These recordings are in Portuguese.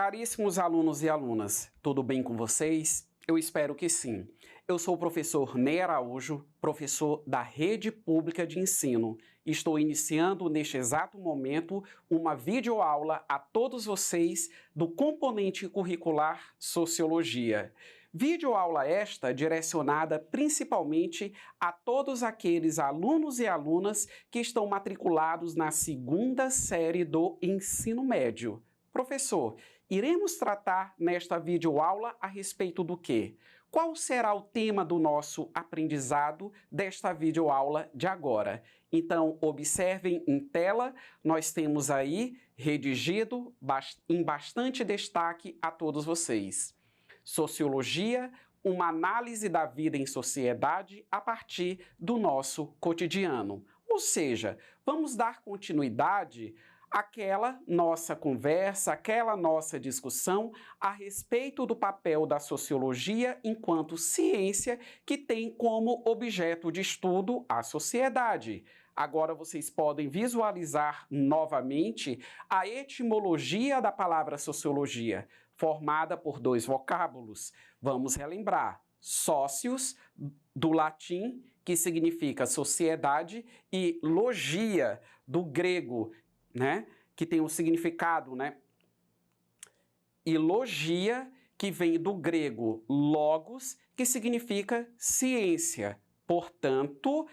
Caríssimos alunos e alunas, tudo bem com vocês? Eu espero que sim. Eu sou o professor Ney Araújo, professor da Rede Pública de Ensino. Estou iniciando neste exato momento uma videoaula a todos vocês do componente curricular Sociologia. Videoaula esta direcionada principalmente a todos aqueles alunos e alunas que estão matriculados na segunda série do ensino médio. Professor, iremos tratar nesta videoaula a respeito do quê? Qual será o tema do nosso aprendizado desta videoaula de agora? Então, observem em tela, nós temos aí redigido em bastante destaque a todos vocês. Sociologia, uma análise da vida em sociedade a partir do nosso cotidiano. Ou seja, vamos dar continuidade àquela nossa conversa, aquela nossa discussão a respeito do papel da sociologia enquanto ciência que tem como objeto de estudo a sociedade. Agora vocês podem visualizar novamente a etimologia da palavra sociologia, formada por dois vocábulos. Vamos relembrar: socios, do latim, que significa sociedade, e logia, do grego, que tem o significado, e logia, que vem do grego logos, que significa ciência. Portanto,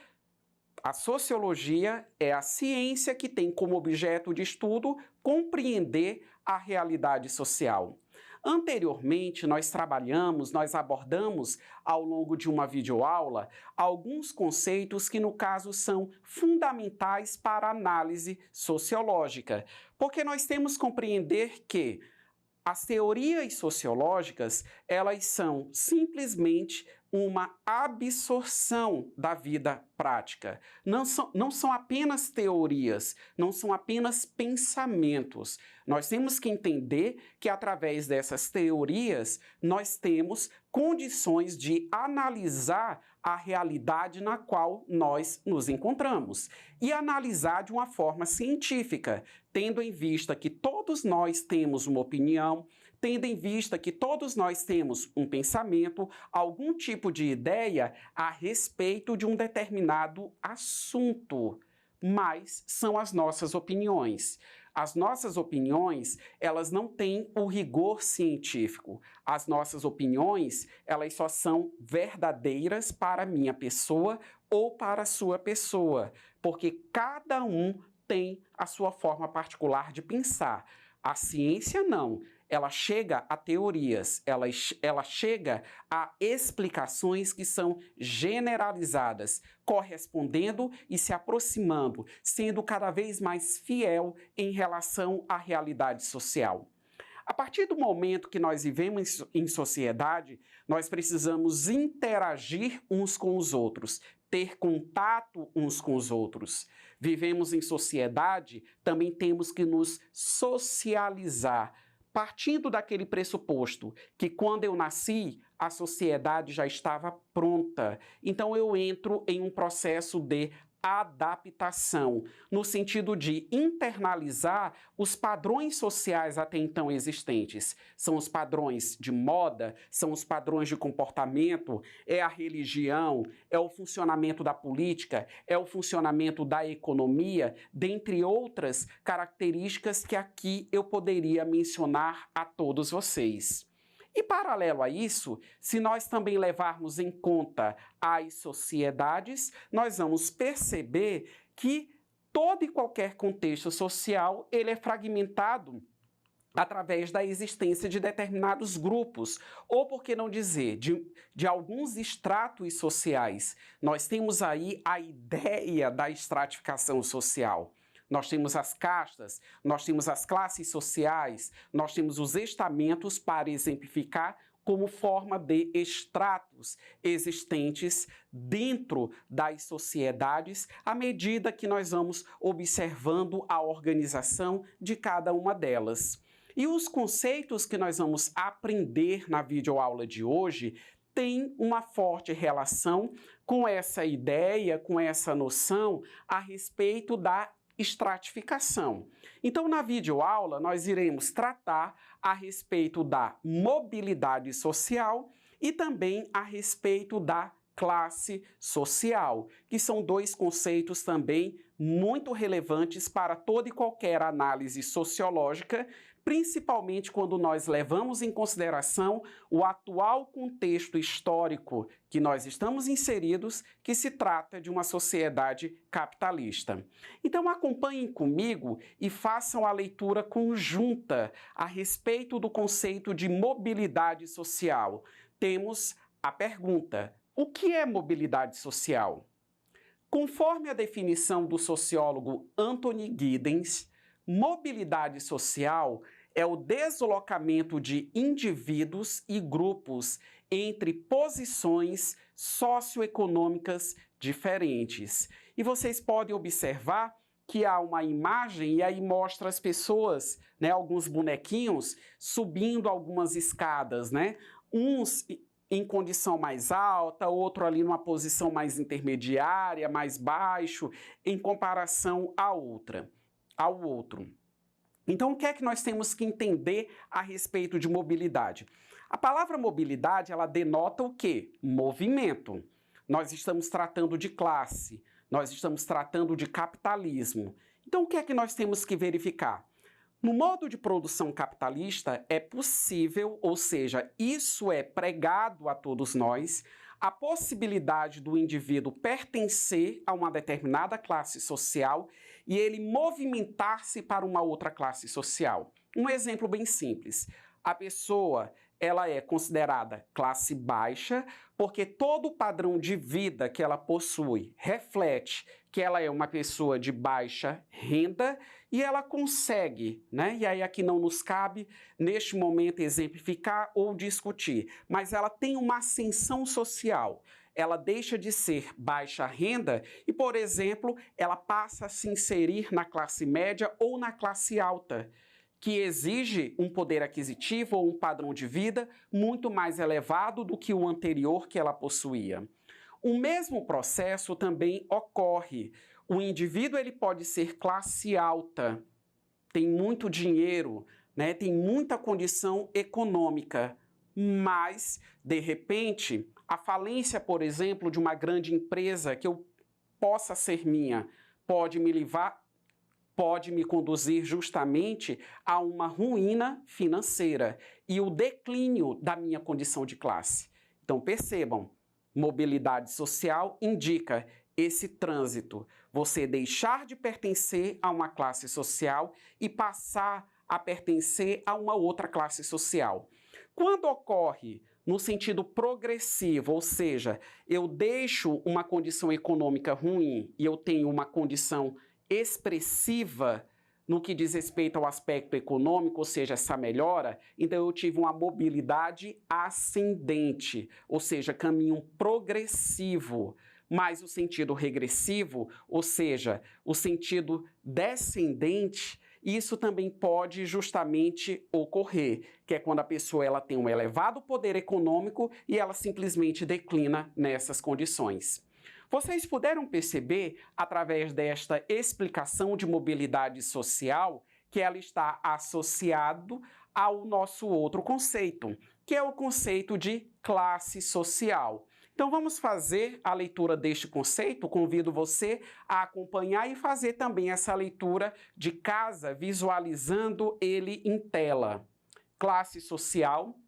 a sociologia é a ciência que tem como objeto de estudo compreender a realidade social. Anteriormente, nós abordamos ao longo de uma videoaula alguns conceitos que, no caso, são fundamentais para a análise sociológica, porque nós temos que compreender que as teorias sociológicas, elas são simplesmente uma absorção da vida prática. Não são apenas teorias, não são apenas pensamentos. Nós temos que entender que, através dessas teorias, nós temos condições de analisar a realidade na qual nós nos encontramos e analisar de uma forma científica, tendo em vista que todos nós temos uma opinião, tendo em vista que todos nós temos um pensamento, algum tipo de ideia a respeito de um determinado assunto, mas são as nossas opiniões. As nossas opiniões, elas não têm o rigor científico. As nossas opiniões, elas só são verdadeiras para a minha pessoa ou para a sua pessoa, porque cada um tem a sua forma particular de pensar. A ciência não. Ela chega a teorias, ela chega a explicações que são generalizadas, correspondendo e se aproximando, sendo cada vez mais fiel em relação à realidade social. A partir do momento que nós vivemos em sociedade, nós precisamos interagir uns com os outros, ter contato uns com os outros. Vivemos em sociedade, também temos que nos socializar, partindo daquele pressuposto que quando eu nasci, a sociedade já estava pronta. Então eu entro em um processo de adaptação, no sentido de internalizar os padrões sociais até então existentes. São os padrões de moda, são os padrões de comportamento, é a religião, é o funcionamento da política, é o funcionamento da economia, dentre outras características que aqui eu poderia mencionar a todos vocês. E, paralelo a isso, se nós também levarmos em conta as sociedades, nós vamos perceber que todo e qualquer contexto social ele é fragmentado através da existência de determinados grupos, ou, por que não dizer, de alguns estratos sociais. Nós temos aí a ideia da estratificação social. Nós temos as castas, nós temos as classes sociais, nós temos os estamentos para exemplificar como forma de estratos existentes dentro das sociedades à medida que nós vamos observando a organização de cada uma delas. E os conceitos que nós vamos aprender na videoaula de hoje têm uma forte relação com essa ideia, com essa noção a respeito da estratificação. Então, na videoaula, nós iremos tratar a respeito da mobilidade social e também a respeito da classe social, que são dois conceitos também muito relevantes para toda e qualquer análise sociológica, principalmente quando nós levamos em consideração o atual contexto histórico que nós estamos inseridos, que se trata de uma sociedade capitalista. Então acompanhem comigo e façam a leitura conjunta a respeito do conceito de mobilidade social. Temos a pergunta: o que é mobilidade social? Conforme a definição do sociólogo Anthony Giddens, mobilidade social é o deslocamento de indivíduos e grupos entre posições socioeconômicas diferentes. E vocês podem observar que há uma imagem e aí mostra as pessoas, alguns bonequinhos, subindo algumas escadas, uns em condição mais alta, outro ali numa posição mais intermediária, mais baixo, em comparação ao outro. Então, o que é que nós temos que entender a respeito de mobilidade? A palavra mobilidade, ela denota o quê? Movimento. Nós estamos tratando de classe, nós estamos tratando de capitalismo. Então, o que é que nós temos que verificar? No modo de produção capitalista, é possível, ou seja, isso é pregado a todos nós, a possibilidade do indivíduo pertencer a uma determinada classe social e ele movimentar-se para uma outra classe social. Um exemplo bem simples. A pessoa, ela é considerada classe baixa porque todo o padrão de vida que ela possui reflete que ela é uma pessoa de baixa renda e ela consegue, e aí aqui não nos cabe, neste momento, exemplificar ou discutir, mas ela tem uma ascensão social. Ela deixa de ser baixa renda e, por exemplo, ela passa a se inserir na classe média ou na classe alta, que exige um poder aquisitivo ou um padrão de vida muito mais elevado do que o anterior que ela possuía. O mesmo processo também ocorre. O indivíduo ele pode ser classe alta, tem muito dinheiro, tem muita condição econômica, mas, de repente, a falência, por exemplo, de uma grande empresa que eu possa ser minha, pode me conduzir justamente a uma ruína financeira e o declínio da minha condição de classe. Então, percebam, mobilidade social indica esse trânsito, você deixar de pertencer a uma classe social e passar a pertencer a uma outra classe social. Quando ocorre no sentido progressivo, ou seja, eu deixo uma condição econômica ruim e eu tenho uma condição expressiva no que diz respeito ao aspecto econômico, ou seja, essa melhora, então eu tive uma mobilidade ascendente, ou seja, caminho progressivo, mas o sentido regressivo, ou seja, o sentido descendente, isso também pode justamente ocorrer, que é quando a pessoa ela tem um elevado poder econômico e ela simplesmente declina nessas condições. Vocês puderam perceber, através desta explicação de mobilidade social, que ela está associado ao nosso outro conceito, que é o conceito de classe social. Então vamos fazer a leitura deste conceito, convido você a acompanhar e fazer também essa leitura de casa, visualizando ele em tela. Classe social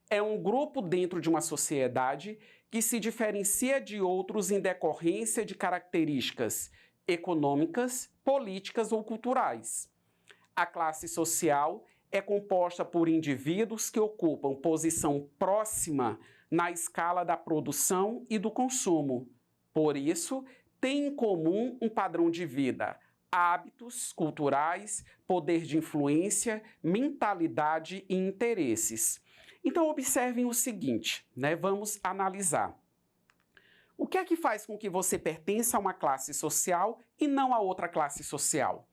é um grupo dentro de uma sociedade que se diferencia de outros em decorrência de características econômicas, políticas ou culturais. A classe social é composta por indivíduos que ocupam posição próxima na escala da produção e do consumo. Por isso, têm em comum um padrão de vida, hábitos culturais, poder de influência, mentalidade e interesses. Então, observem o seguinte, vamos analisar. O que é que faz com que você pertença a uma classe social e não a outra classe social?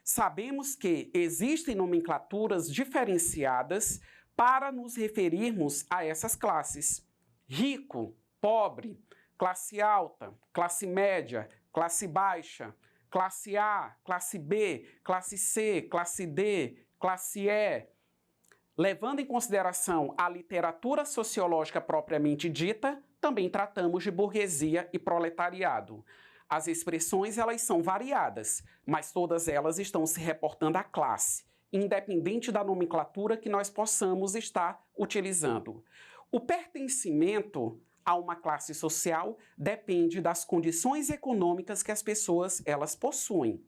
Sabemos que existem nomenclaturas diferenciadas para nos referirmos a essas classes. Rico, pobre, classe alta, classe média, classe baixa, classe A, classe B, classe C, classe D, classe E. Levando em consideração a literatura sociológica propriamente dita, também tratamos de burguesia e proletariado. As expressões elas são variadas, mas todas elas estão se reportando à classe, independente da nomenclatura que nós possamos estar utilizando. O pertencimento a uma classe social depende das condições econômicas que as pessoas elas possuem.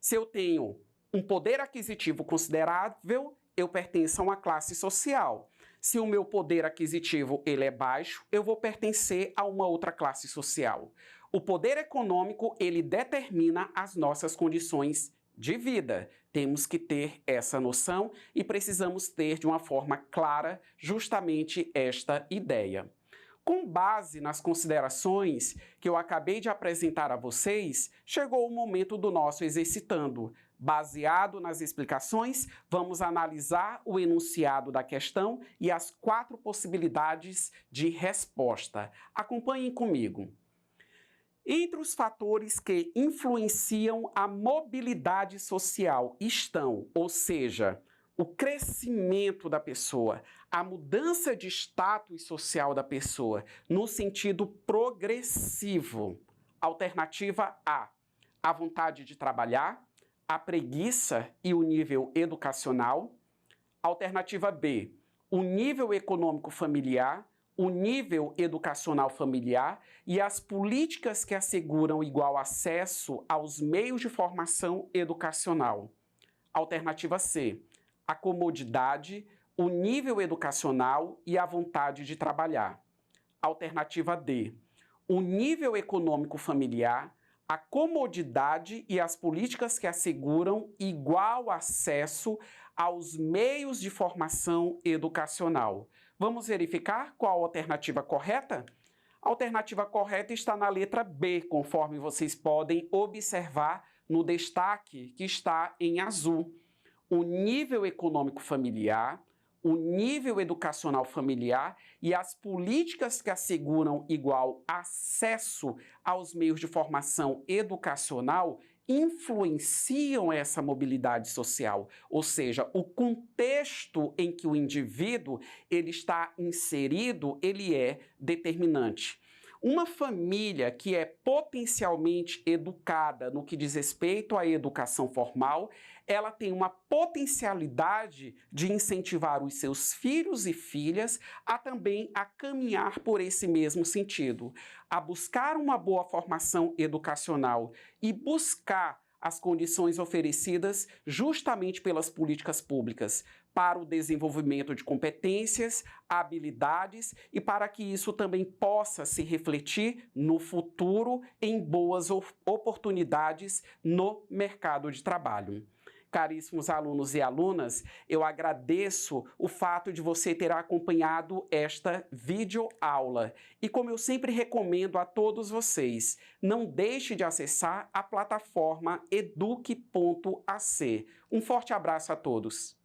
Se eu tenho um poder aquisitivo considerável, eu pertenço a uma classe social. Se o meu poder aquisitivo ele é baixo, eu vou pertencer a uma outra classe social. O poder econômico, ele determina as nossas condições de vida. Temos que ter essa noção e precisamos ter de uma forma clara justamente esta ideia. Com base nas considerações que eu acabei de apresentar a vocês, chegou o momento do nosso exercitando. Baseado nas explicações, vamos analisar o enunciado da questão e as 4 possibilidades de resposta. Acompanhem comigo. Entre os fatores que influenciam a mobilidade social estão, ou seja, o crescimento da pessoa, a mudança de status social da pessoa, no sentido progressivo. Alternativa A vontade de trabalhar, a preguiça e o nível educacional. Alternativa B, o nível econômico familiar, o nível educacional familiar e as políticas que asseguram igual acesso aos meios de formação educacional. Alternativa C, a comodidade, o nível educacional e a vontade de trabalhar. Alternativa D, o nível econômico familiar, a comodidade e as políticas que asseguram igual acesso aos meios de formação educacional. Vamos verificar qual a alternativa correta? A alternativa correta está na letra B, conforme vocês podem observar no destaque que está em azul. O nível econômico familiar, o nível educacional familiar e as políticas que asseguram igual acesso aos meios de formação educacional influenciam essa mobilidade social, ou seja, o contexto em que o indivíduo ele está inserido, ele é determinante. Uma família que é potencialmente educada no que diz respeito à educação formal, ela tem uma potencialidade de incentivar os seus filhos e filhas a também a caminhar por esse mesmo sentido, a buscar uma boa formação educacional e buscar as condições oferecidas justamente pelas políticas públicas para o desenvolvimento de competências, habilidades e para que isso também possa se refletir no futuro em boas oportunidades no mercado de trabalho. Caríssimos alunos e alunas, eu agradeço o fato de você ter acompanhado esta videoaula. E como eu sempre recomendo a todos vocês, não deixe de acessar a plataforma eduque.ac. Um forte abraço a todos.